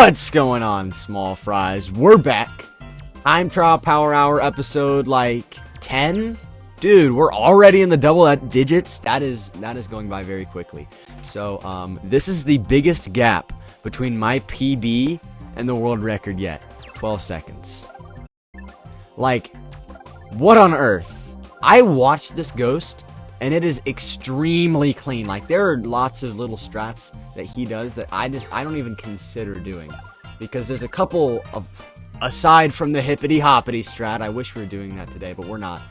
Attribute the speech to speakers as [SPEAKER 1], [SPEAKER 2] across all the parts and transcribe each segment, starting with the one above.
[SPEAKER 1] What's going on, small fries? We're back. Time Trial Power Hour episode, like, 10? Dude, we're already in the double digits. That is going by very quickly. So, this is the biggest gap between my PB and the world record yet. 12 seconds. Like, what on earth? I watched this ghost, and it is extremely clean. Like, there are lots of little strats that he does that I don't even consider doing. Because there's a couple of, aside from the hippity-hoppity strat, I wish we were doing that today, but we're not.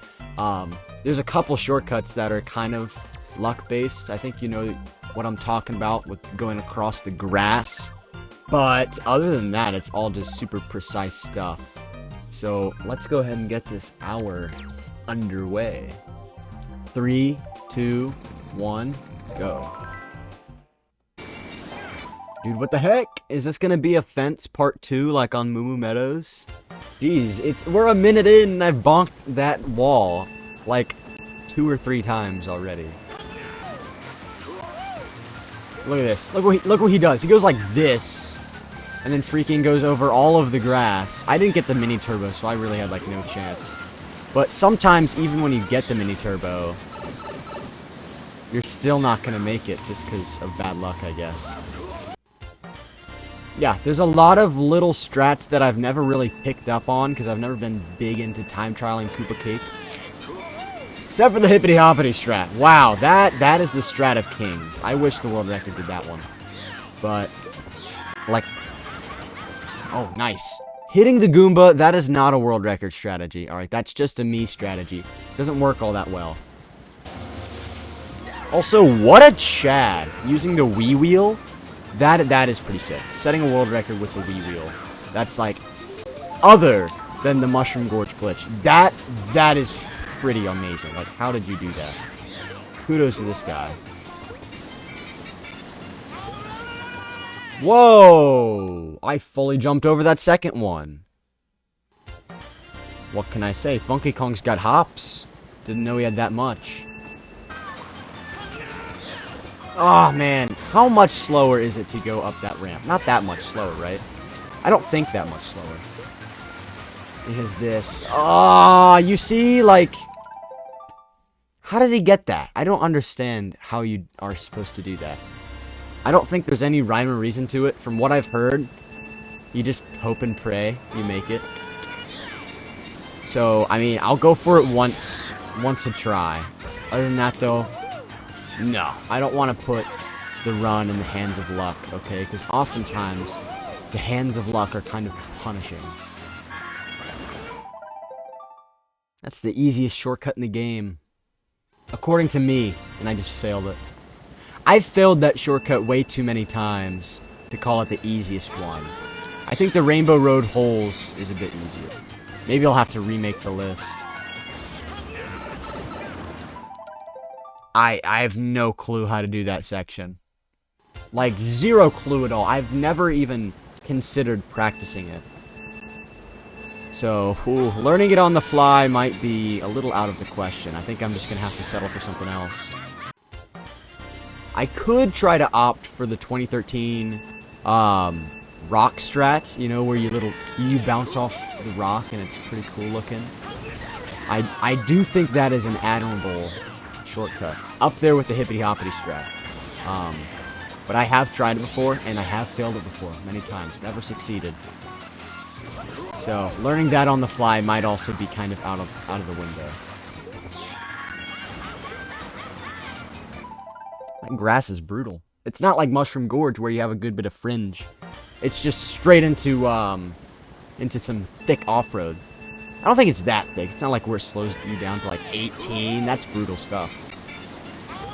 [SPEAKER 1] There's a couple shortcuts that are kind of luck-based. I think you know what I'm talking about with going across the grass. But other than that, it's all just super precise stuff. So let's go ahead and get this hour underway. 3, 2, 1, go. Dude, what the heck? Is this gonna be a fence part 2 like on Moo Moo Meadows? Jeez, we're a minute in and I've bonked that wall like 2 or 3 times already. Look at this. Look what he does. He goes like this and then freaking goes over all of the grass. I didn't get the mini turbo, so I really had like no chance. But sometimes even when you get the mini turbo, you're still not gonna make it just because of bad luck, I guess. Yeah, there's a lot of little strats that I've never really picked up on because I've never been big into time trialing Koopa Cape. Except for the hippity-hoppity strat. Wow, that is the strat of kings. I wish the world record did that one. But, like, oh, nice. Hitting the Goomba, that is not a world record strategy. Alright, that's just a me strategy. Doesn't work all that well. Also, what a Chad. Using the Wii Wheel, that is pretty sick. Setting a world record with the Wii Wheel. That's like, other than the Mushroom Gorge glitch. That is pretty amazing. Like, how did you do that? Kudos to this guy. Whoa! I fully jumped over that second one. What can I say? Funky Kong's got hops. Didn't know he had that much. Oh, man. How much slower is it to go up that ramp? Not that much slower, right? I don't think that much slower. It is this. Oh, you see, like, how does he get that? I don't understand how you are supposed to do that. I don't think there's any rhyme or reason to it. From what I've heard, you just hope and pray you make it. So, I mean, I'll go for it once a try. Other than that, though, no. I don't want to put the run in the hands of luck, okay? Because oftentimes, the hands of luck are kind of punishing. That's the easiest shortcut in the game. According to me, and I just failed it. I've failed that shortcut way too many times to call it the easiest one. I think the Rainbow Road holes is a bit easier. Maybe I'll have to remake the list. I have no clue how to do that section. Like, zero clue at all. I've never even considered practicing it. So, learning it on the fly might be a little out of the question. I think I'm just going to have to settle for something else. I could try to opt for the 2013 rock strat, you know, where you bounce off the rock and it's pretty cool looking. I do think that is an admirable shortcut. Up there with the hippity-hoppity strat. But I have tried it before, and I have failed it before, many times. Never succeeded. So, learning that on the fly might also be kind of out of the window. That grass is brutal. It's not like Mushroom Gorge where you have a good bit of fringe. It's just straight into some thick off-road. I don't think it's that thick. It's not like where it slows you down to like 18. That's brutal stuff.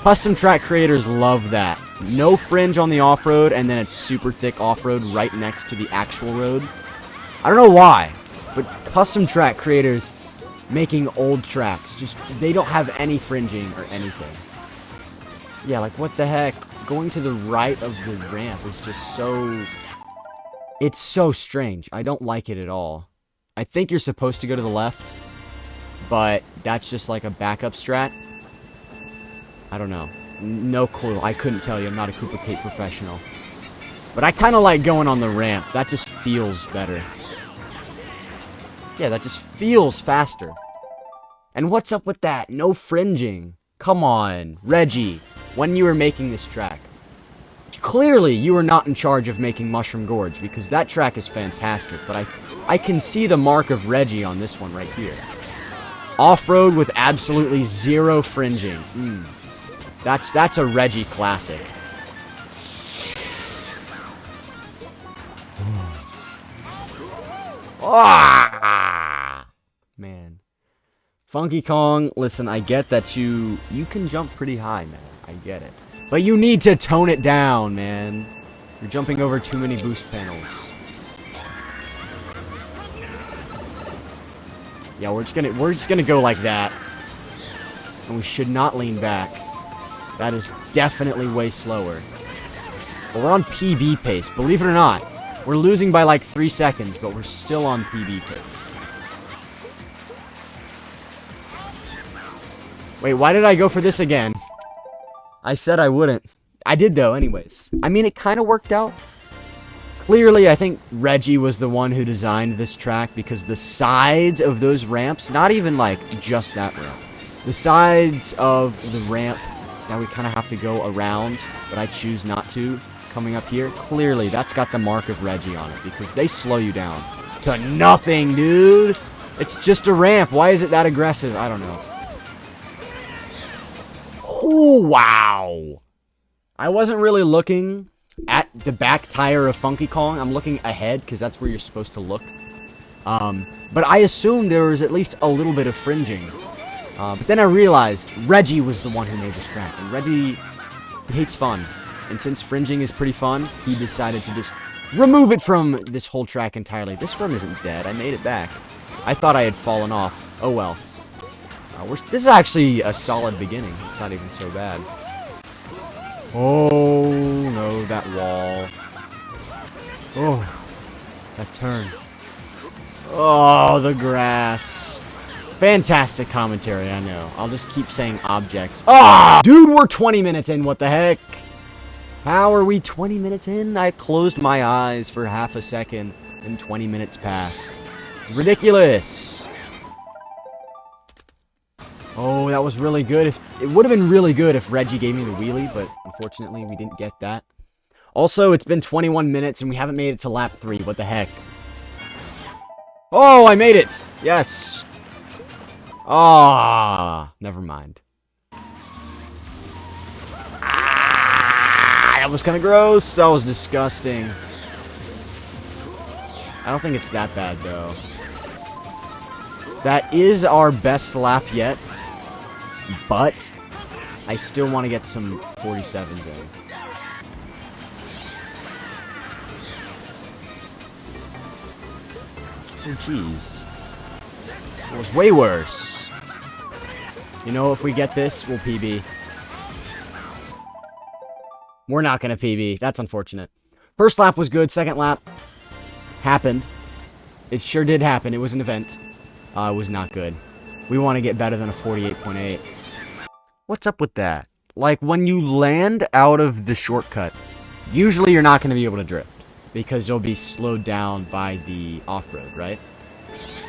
[SPEAKER 1] Custom track creators love that. No fringe on the off-road, and then it's super thick off-road right next to the actual road. I don't know why, but custom track creators making old tracks, just, they don't have any fringing or anything. Yeah, like, what the heck? Going to the right of the ramp is just so... It's so strange. I don't like it at all. I think you're supposed to go to the left, but that's just like a backup strat. I don't know. No clue. I couldn't tell you. I'm not a Koopa Cape professional. But I kind of like going on the ramp. That just feels better. Yeah, that just feels faster. And what's up with that? No fringing. Come on, Reggie. When you were making this track, clearly you were not in charge of making Mushroom Gorge, because that track is fantastic, but I can see the mark of Reggie on this one right here. Off-road with absolutely zero fringing. That's a Reggie classic. Ah! Man. Funky Kong, listen, I get that you can jump pretty high, man. I get it. But you need to tone it down, man. You're jumping over too many boost panels. Yeah, we're just gonna go like that. And we should not lean back. That is definitely way slower. But we're on PB pace, believe it or not. We're losing by like 3 seconds, but we're still on PB pace. Wait, why did I go for this again? I said I wouldn't. I did though, anyways. I mean, it kind of worked out. Clearly, I think Reggie was the one who designed this track because the sides of those ramps, not even like just that ramp, the sides of the ramp that we kind of have to go around, but I choose not to, coming up here, clearly that's got the mark of Reggie on it because they slow you down to nothing, dude. It's just a ramp. Why is it that aggressive? I don't know. Oh, wow. I wasn't really looking at the back tire of Funky Kong. I'm looking ahead because that's where you're supposed to look. But I assumed there was at least a little bit of fringing. But then I realized Reggie was the one who made this track. And Reggie, he hates fun. And since fringing is pretty fun, he decided to just remove it from this whole track entirely. This room isn't dead. I made it back. I thought I had fallen off. Oh well. This is actually a solid beginning. It's not even so bad. Oh, no, that wall. Oh, that turn. Oh, the grass. Fantastic commentary, I know. I'll just keep saying objects. Ah! Dude, we're 20 minutes in, what the heck? How are we 20 minutes in? I closed my eyes for half a second, and 20 minutes passed. It's ridiculous. Oh, that was really good. It would have been really good if Reggie gave me the wheelie, but unfortunately we didn't get that. Also, it's been 21 minutes and we haven't made it to lap 3. What the heck? Oh, I made it! Yes! Ah, never mind. Ah, that was kind of gross. That was disgusting. I don't think it's that bad, though. That is our best lap yet. But I still want to get some 47s in. Oh, jeez. It was way worse. You know, if we get this, we'll PB. We're not going to PB. That's unfortunate. First lap was good. Second lap happened. It sure did happen. It was an event. It was not good. We want to get better than a 48.8. What's up with that? Like, when you land out of the shortcut, usually you're not going to be able to drift because you'll be slowed down by the off-road, right?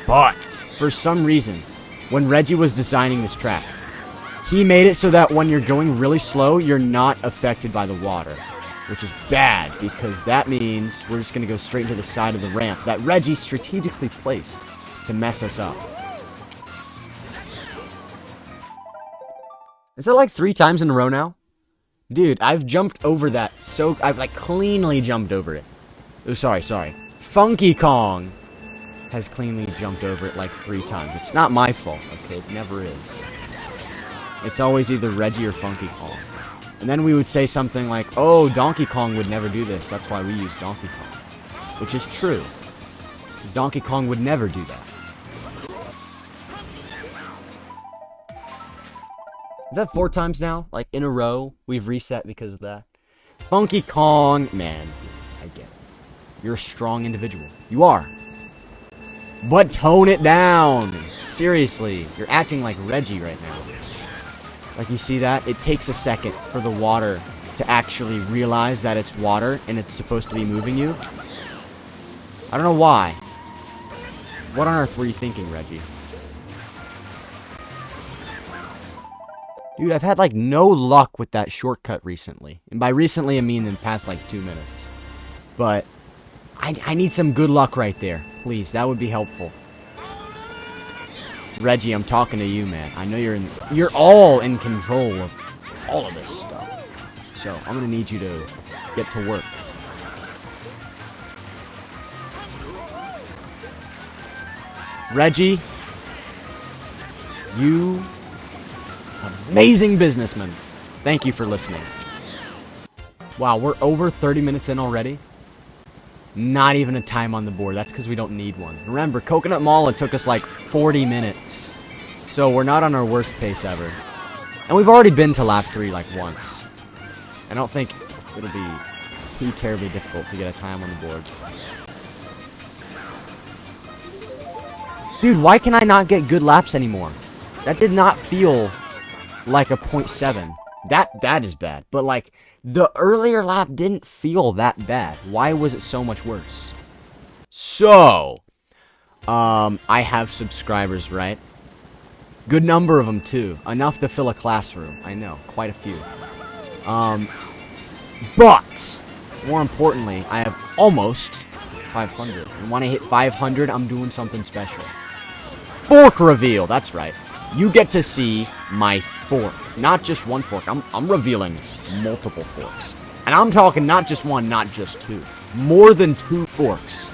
[SPEAKER 1] But, for some reason, when Reggie was designing this track, he made it so that when you're going really slow, you're not affected by the water, which is bad because that means we're just going to go straight into the side of the ramp that Reggie strategically placed to mess us up. Is that like 3 times in a row now? Dude, I've jumped over that so... I've like cleanly jumped over it. Oh, sorry. Funky Kong has cleanly jumped over it like 3 times. It's not my fault, okay? It never is. It's always either Reggie or Funky Kong. And then we would say something like, oh, Donkey Kong would never do this. That's why we use Donkey Kong. Which is true. Because Donkey Kong would never do that. Is that 4 times now? Like, in a row, we've reset because of that? Funky Kong. Man, I get it. You're a strong individual. You are. But tone it down. Seriously. You're acting like Reggie right now. Like, you see that? It takes a second for the water to actually realize that it's water and it's supposed to be moving you. I don't know why. What on earth were you thinking, Reggie? Dude, I've had, like, no luck with that shortcut recently. And by recently, I mean in the past, like, 2 minutes. But I need some good luck right there. Please, that would be helpful. Reggie, I'm talking to you, man. I know you're all in control of all of this stuff. So, I'm gonna need you to get to work. Reggie, you amazing businessman. Thank you for listening. Wow, we're over 30 minutes in already. Not even a time on the board. That's because we don't need one. Remember, Coconut Mall, it took us like 40 minutes. So we're not on our worst pace ever. And we've already been to lap 3 like once. I don't think it'll be too terribly difficult to get a time on the board. Dude, why can I not get good laps anymore? That did not feel like a 0.7. That is bad. But like, the earlier lap didn't feel that bad. Why was it so much worse? So, I have subscribers, right? Good number of them, too. Enough to fill a classroom. I know, quite a few. But, more importantly, I have almost 500. And when I hit 500, I'm doing something special. Fork reveal, that's right. You get to see my fork. Not just one fork. I'm revealing multiple forks. And I'm talking not just one, not just two. More than 2 forks.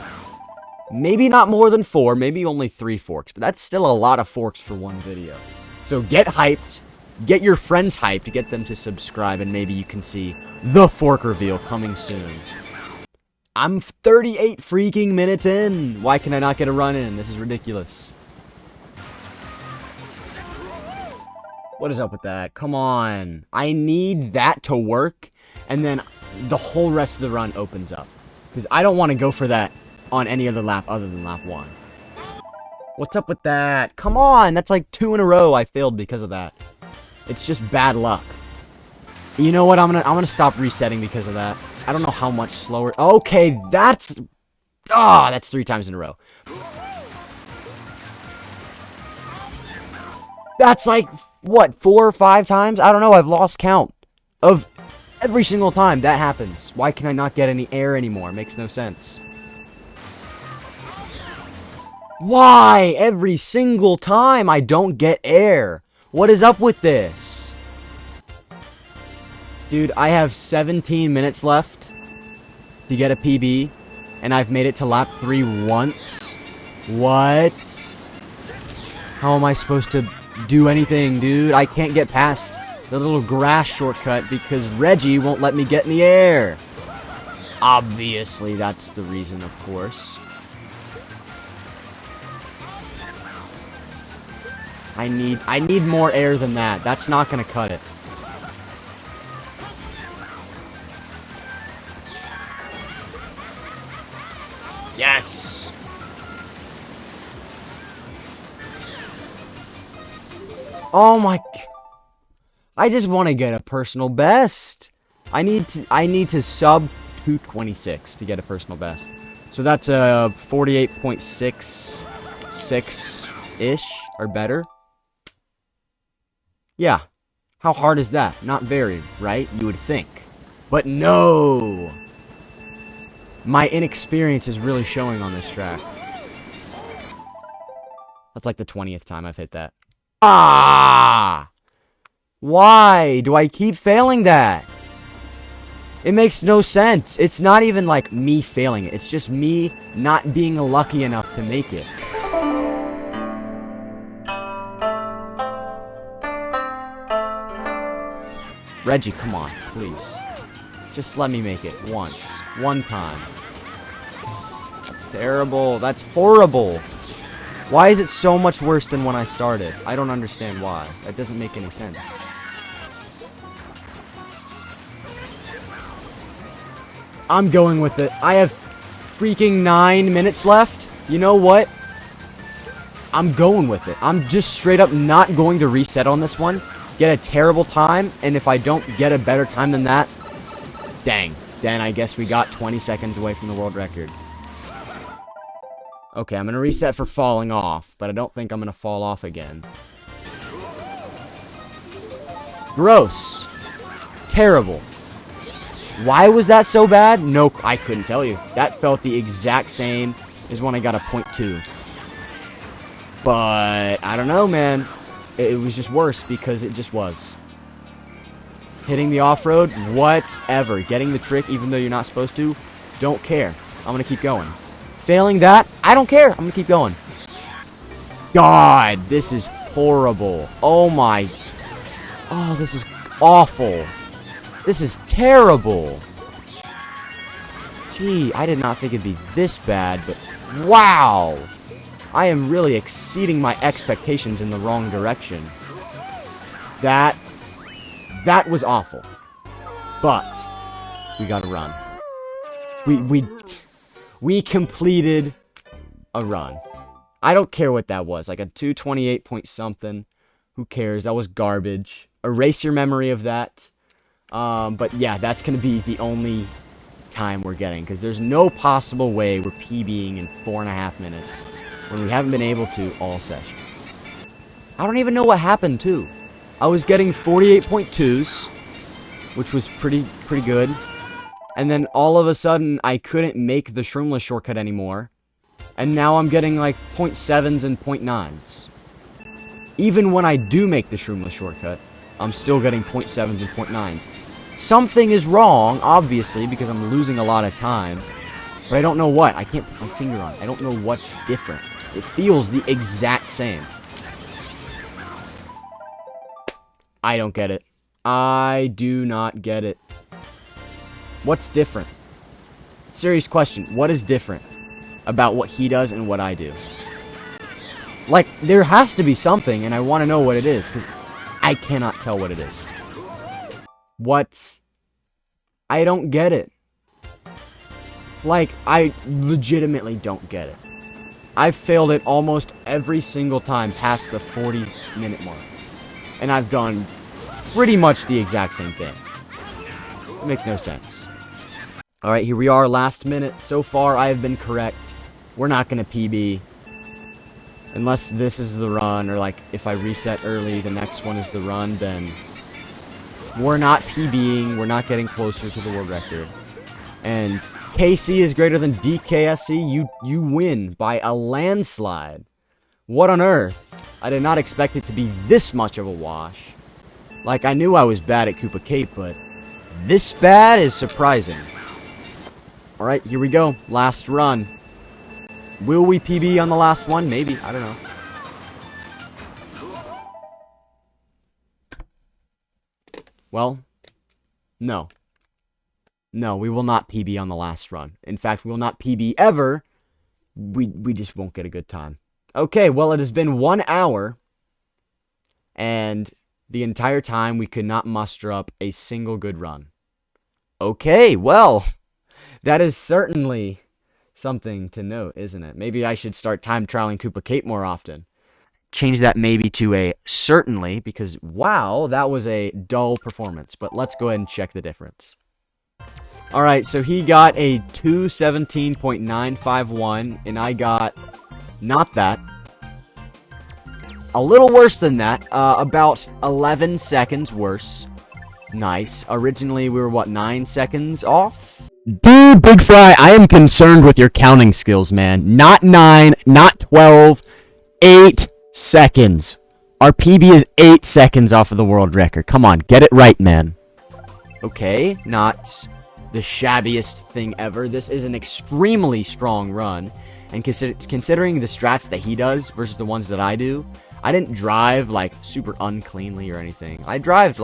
[SPEAKER 1] Maybe not more than 4, maybe only 3 forks. But that's still a lot of forks for one video. So get hyped. Get your friends hyped to get them to subscribe. And maybe you can see the fork reveal coming soon. I'm 38 freaking minutes in. Why can I not get a run in? This is ridiculous. What is up with that? Come on. I need that to work, and then the whole rest of the run opens up. Because I don't want to go for that on any other lap other than lap 1. What's up with that? Come on! That's like 2 in a row I failed because of that. It's just bad luck. You know what? I'm gonna stop resetting because of that. I don't know how much slower. Okay, that's 3 times in a row. That's like, what, 4 or 5 times? I don't know, I've lost count of every single time that happens. Why can I not get any air anymore? It makes no sense. Why? Every single time I don't get air. What is up with this? Dude, I have 17 minutes left to get a PB, and I've made it to lap 3 once. What? How am I supposed to do anything, dude? I can't get past the little grass shortcut because Reggie won't let me get in the air. Obviously, that's the reason, of course. I need more air than that. That's not gonna cut it. Yes! Oh my... I just want to get a personal best. I need to sub 226 to get a personal best. So that's a 48.66-ish or better. Yeah. How hard is that? Not very, right? You would think. But no! My inexperience is really showing on this track. That's like the 20th time I've hit that. Ah! Why do I keep failing that? It makes no sense. It's not even like me failing it. It's just me not being lucky enough to make it. Reggie, come on, please. Just let me make it once. One time. That's terrible. That's horrible. Why is it so much worse than when I started? I don't understand why. That doesn't make any sense. I'm going with it. I have freaking 9 minutes left. You know what? I'm going with it. I'm just straight up not going to reset on this one. Get a terrible time, and if I don't get a better time than that, Dang. Then I guess we got 20 seconds away from the world record. Okay, I'm gonna reset for falling off, but I don't think I'm gonna fall off again. Gross. Terrible. Why was that so bad? No, I couldn't tell you. That felt the exact same as when I got a .2. But, I don't know, man. It was just worse because it just was. Hitting the off-road, whatever. Getting the trick, even though you're not supposed to, don't care. I'm gonna keep going. Failing that, I don't care. I'm gonna keep going. God, this is horrible. Oh my. Oh, this is awful. This is terrible. Gee, I did not think it'd be this bad, but wow. I am really exceeding my expectations in the wrong direction. That was awful. But we gotta run. We completed a run. I don't care what that was. Like a 228 point something. Who cares? That was garbage. Erase your memory of that. But yeah, that's gonna be the only time we're getting, because there's no possible way we're PBing in 4.5 minutes when we haven't been able to all session. I don't even know what happened too. I was getting 48.2s, which was pretty good. And then all of a sudden, I couldn't make the Shroomless shortcut anymore. And now I'm getting like .7s and .9s. Even when I do make the Shroomless shortcut, I'm still getting .7s and .9s. Something is wrong, obviously, because I'm losing a lot of time. But I don't know what. I can't put my finger on it. I don't know what's different. It feels the exact same. I don't get it. I do not get it. What's different? Serious question. What is different about what he does and what I do? Like, there has to be something, and I want to know what it is, because I cannot tell what it is. What? I don't get it. Like, I legitimately don't get it. I've failed it almost every single time past the 40-minute mark. And I've done pretty much the exact same thing. It makes no sense. Alright, here we are, last minute. So far, I have been correct. We're not going to PB. Unless this is the run, or like, if I reset early, the next one is the run, then we're not PBing. We're not getting closer to the world record. And KC is greater than DKSC. You win by a landslide. What on earth? I did not expect it to be this much of a wash. Like, I knew I was bad at Koopa Cape, but this bad is surprising. Alright, here we go. Last run. Will we PB on the last one? Maybe. I don't know. Well, no. No, we will not PB on the last run. In fact, we will not PB ever. We just won't get a good time. Okay, well, it has been 1 hour. And the entire time, we could not muster up a single good run. Okay, well, that is certainly something to note, isn't it? Maybe I should start time trialing Koopa Cape more often. Change that maybe to a certainly, because wow, that was a dull performance. But let's go ahead and check the difference. Alright, so he got a 217.951, and I got not that. A little worse than that, about 11 seconds worse. Nice. Originally, we were, what, 9 seconds off? Dude, Big Fry, I am concerned with your counting skills, man. Not 9, not 12, 8 seconds. Our PB is 8 seconds off of the world record. Come on, get it right, man. Okay, not the shabbiest thing ever. This is an extremely strong run. And considering the strats that he does versus the ones that I do, I didn't drive, like, super uncleanly or anything. I drove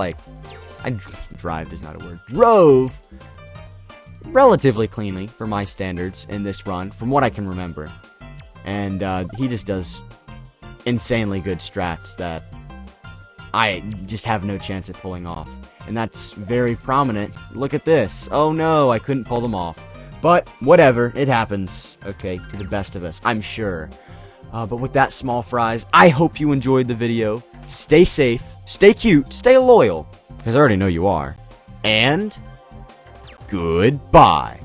[SPEAKER 1] relatively cleanly for my standards in this run, from what I can remember. And he just does insanely good strats that I just have no chance at pulling off. And that's very prominent. Look at this. Oh no, I couldn't pull them off. But whatever, it happens. Okay, to the best of us, I'm sure. But with that, small fries, I hope you enjoyed the video. Stay safe, stay cute, stay loyal, because I already know you are. And goodbye.